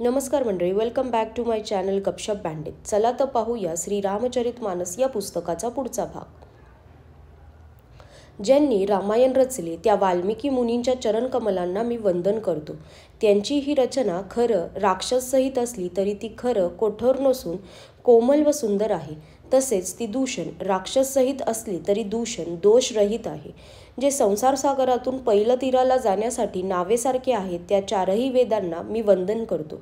नमस्कार मंडळी, welcome back to my channel Gapshap बँडित. चला तर पाहूया श्रीरामचरितमानस या पुस्तकाचा पुढचा भाग. ज्यांनी रामायण रचले त्या वाल्मिकी मुनींच्या चरणकमलांना मी वंदन करतो. त्यांची ही रचना खरं राक्षससहित असली तरी ती खरं कठोर नसून कोमल व सुंदर आहे. तसेच ती दूषण राक्षससहित असली तरी दूषण दोषरहित आहे. जे संसार सागरातून पहिलं तीराला जाण्यासाठी नावेसारखे आहेत त्या चारही वेदांना मी वंदन करतो.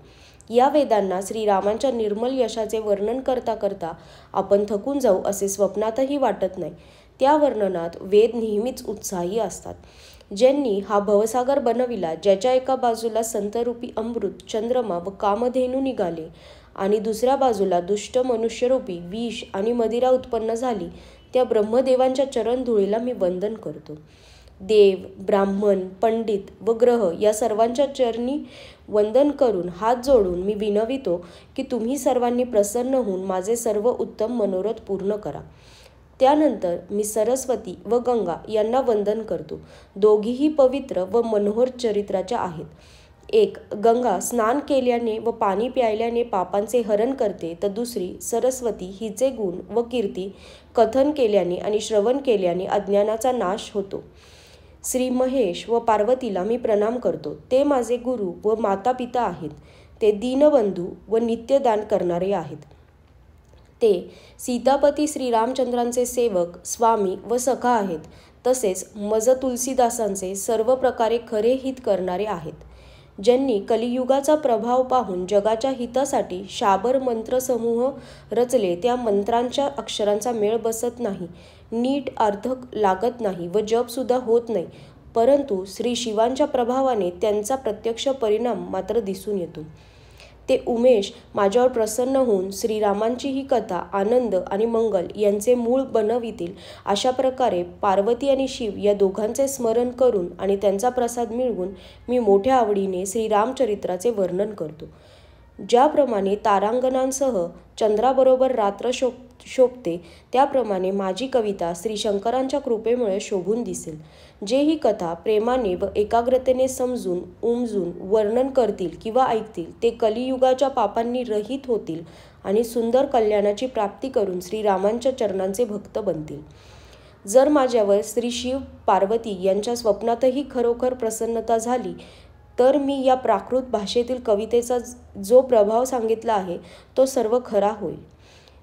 या वेदांना श्रीरामांच्या निर्मल यशाचे वर्णन करता करता आपण थकून जाऊ असे स्वप्नातही वाटत नाही. त्या वर्णनात वेद नेहमीच उत्साही असतात. ज्यांनी हा भवसागर बनविला, ज्याच्या एका बाजूला संतरूपी अमृत, चंद्रमा व कामधेनू निघाले आणि दुसऱ्या बाजूला दुष्ट मनुष्यरूपी विष आणि मदिरा उत्पन्न झाली, त्या ब्रह्मदेवांच्या चरणधुळीला मी वंदन करतो. देव, ब्राह्मण, पंडित व ग्रह या सर्वांच्या चरणी वंदन करून हात जोडून मी विनवितो की तुम्ही सर्वांनी प्रसन्न होऊन माझे सर्व उत्तम मनोरथ पूर्ण करा. त्यानंतर मी सरस्वती व गंगा यांना वंदन करतो. दोघीही पवित्र व मनोहर चरित्राच्या आहेत. एक गंगा स्नान केल्याने व पाणी प्यायल्याने पापांचे हरण करते, तर दुसरी सरस्वती हिचे गुण व कीर्ती कथन केल्याने आणि श्रवण केल्याने अज्ञानाचा नाश होतो. श्री महेश व पार्वतीला मी प्रणाम करतो. ते माझे गुरु व माता पिता आहेत. ते दीनबंधू व नित्यदान करणारे आहेत. ते सीतापती श्रीरामचंद्रांचे सेवक, स्वामी व सखा आहेत. तसेच मज तुलसीदासांचे सर्व प्रकारे खरे हित करणारे आहेत. ज्यांनी कलियुगाचा प्रभाव पाहून जगाच्या हितासाठी शाबर मंत्रसमूह रचले, त्या मंत्रांच्या अक्षरांचा मेळ बसत नाही, नीट अर्थ लागत नाही व जपसुद्धा होत नाही, परंतु श्री शिवांच्या प्रभावाने त्यांचा प्रत्यक्ष परिणाम मात्र दिसून येतो. ते उमेश माझ्यावर प्रसन्न होऊन श्रीरामांची ही कथा आनंद आणि मंगल यांचे मूळ बनवितील. अशा प्रकारे पार्वती आणि शिव या दोघांचे स्मरण करून आणि त्यांचा प्रसाद मिळवून मी मोठ्या आवडीने श्रीरामचरित्राचे वर्णन करतो. ज्याप्रमाणे तारांगणांसह चंद्राबरोबर रात्र शोभते, त्याप्रमाणे माझी कविता श्री शंकरांच्या कृपेमुळे शोभून दिसेल. जे ही कथा प्रेमाने व एकाग्रतेने समजून उमजून वर्णन करतील किंवा ऐकतील, ते कलियुगाच्या पापांनी रहित होतील आणि सुंदर कल्याणाची प्राप्ती करून श्रीरामांच्या चरणांचे भक्त बनतील. जर माझ्यावर श्री शिव पार्वती यांच्या स्वप्नातही खरोखर प्रसन्नता झाली, तर मी या प्राकृत भाषेतील कवितेचा जो प्रभाव सांगितला आहे तो सर्व खरा होईल.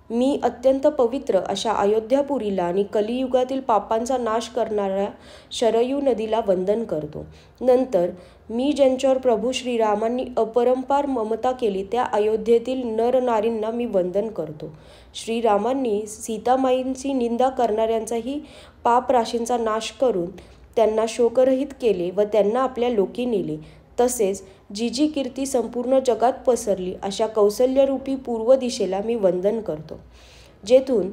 मी अत्यंत पवित्र अशा अयोध्यापुरीला आणि कलियुगातील पापांचा नाश करणाऱ्या शरयू नदीला वंदन करतो. नंतर मी ज्यांच्यावर प्रभू श्रीरामांनी अपरंपार ममता केली त्या अयोध्येतील नरनारींना मी वंदन करतो. श्रीरामांनी सीतामाईंची निंदा करणाऱ्यांचाही पापराशींचा नाश करून त्यांना शोकरहित केले व त्यांना आपल्या लोकी नेले. तसेच जी जी कीर्ती संपूर्ण जगात पसरली अशा कौसल्यरूपी पूर्व दिशेला मी वंदन करतो. जेथून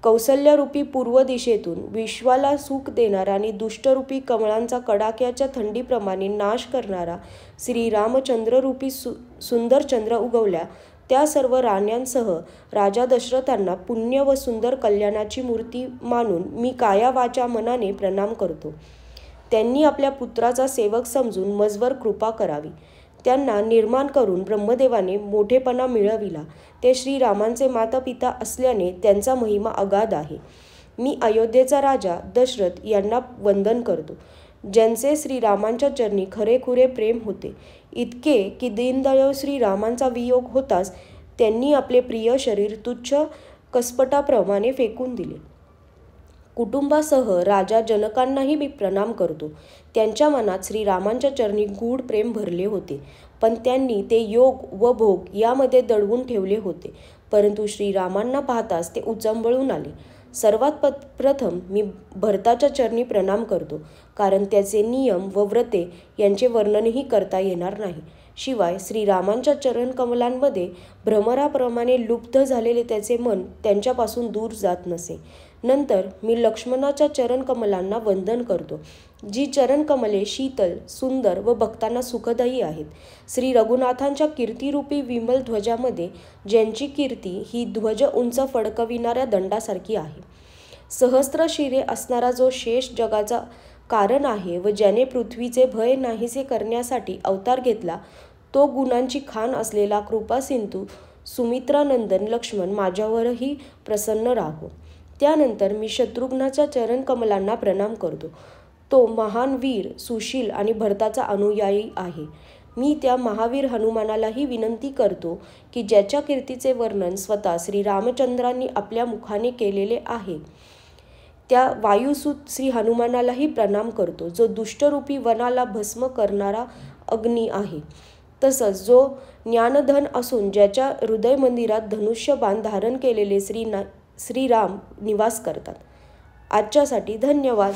कौसल्यरूपी पूर्व दिशेतून विश्वाला सुख देणारा आणि दुष्टरूपी कमळांचा कडाक्याच्या थंडीप्रमाणे नाश करणारा श्रीरामचंद्ररूपी सुंदर चंद्र उगवल्या, त्या सर्व राण्यांसह राजा दशरथांना पुण्य व सुंदर कल्याणाची मूर्ती मानून मी काया वाचा मनाने प्रणाम करतो. त्यांनी आपल्या पुत्राचा सेवक समजून मजवर कृपा करावी. त्यांना निर्माण करून ब्रह्मदेवाने मोठेपणा मिळविला. ते श्रीरामांचे माता पिता असल्याने त्यांचा महिमा अगाध आहे. मी अयोध्येचा राजा दशरथ यांना वंदन करतो, ज्यांचे श्रीरामांच्या चरणी खरेखुरे प्रेम होते. इतके की दीनदयाळ श्रीरामांचा वियोग होताच त्यांनी आपले प्रिय शरीर तुच्छ कसपटाप्रमाणे फेकून दिले. कुटुंबासह राजा जनकांनाही मी प्रणाम करतो. त्यांच्या मनात श्रीरामांच्या चरणी गूढ प्रेम भरले होते, पण त्यांनी ते योग व भोग यामध्ये दडवून ठेवले होते. परंतु श्रीरामांना पाहताच ते उचंबळून आले. सर्वात प्रथम मी भरताच्या चरणी प्रणाम करतो, कारण त्याचे नियम व व्रते यांचे वर्णनही करता येणार नाही. शिवाय श्रीरामांच्या चरणकमलांमध्ये भ्रमराप्रमाणे लुब्ध झालेले त्याचे मन त्यांच्यापासून दूर जात नसे. नंतर मी लक्ष्मणाच्या चरणकमलांना वंदन करतो, जी चरणकमले शीतल, सुंदर व भक्तांना सुखदायी आहेत. श्री रघुनाथांच्या कीर्तिरूपी विमल ध्वजामध्ये ज्यांची कीर्ती ही ध्वज उंच फडकविणाऱ्या दंडासारखी आहे. सहस्त्र शिरे असणारा जो शेष जगाचा कारण आहे व ज्याने पृथ्वीचे भय नाहीसे करण्यासाठी अवतार घेतला, तो गुणांची खाण असलेला कृपासिंधू सुमित्रानंदन लक्ष्मण माझ्यावरही प्रसन्न राहो. त्यानंतर मी शत्रुघ्नाच्या चरणकमलांना प्रणाम करतो. तो महान वीर, सुशील आणि भरताचा अनुयायी आहे. मी त्या महावीर हनुमानालाही विनंती करतो की ज्याच्या कीर्तीचे वर्णन स्वतः श्री रामचंद्रांनी आपल्या मुखाने केलेले आहे, त्या वायुसूत श्री हनुमानालाही प्रणाम करतो, जो दुष्टरूपी वनाला भस्म करणारा अग्नी आहे. तसंच जो ज्ञानधन असून ज्याच्या हृदय मंदिरात धनुष्यबाण धारण केलेले श्रीराम निवास करतात. आजच्यासाठी धन्यवाद.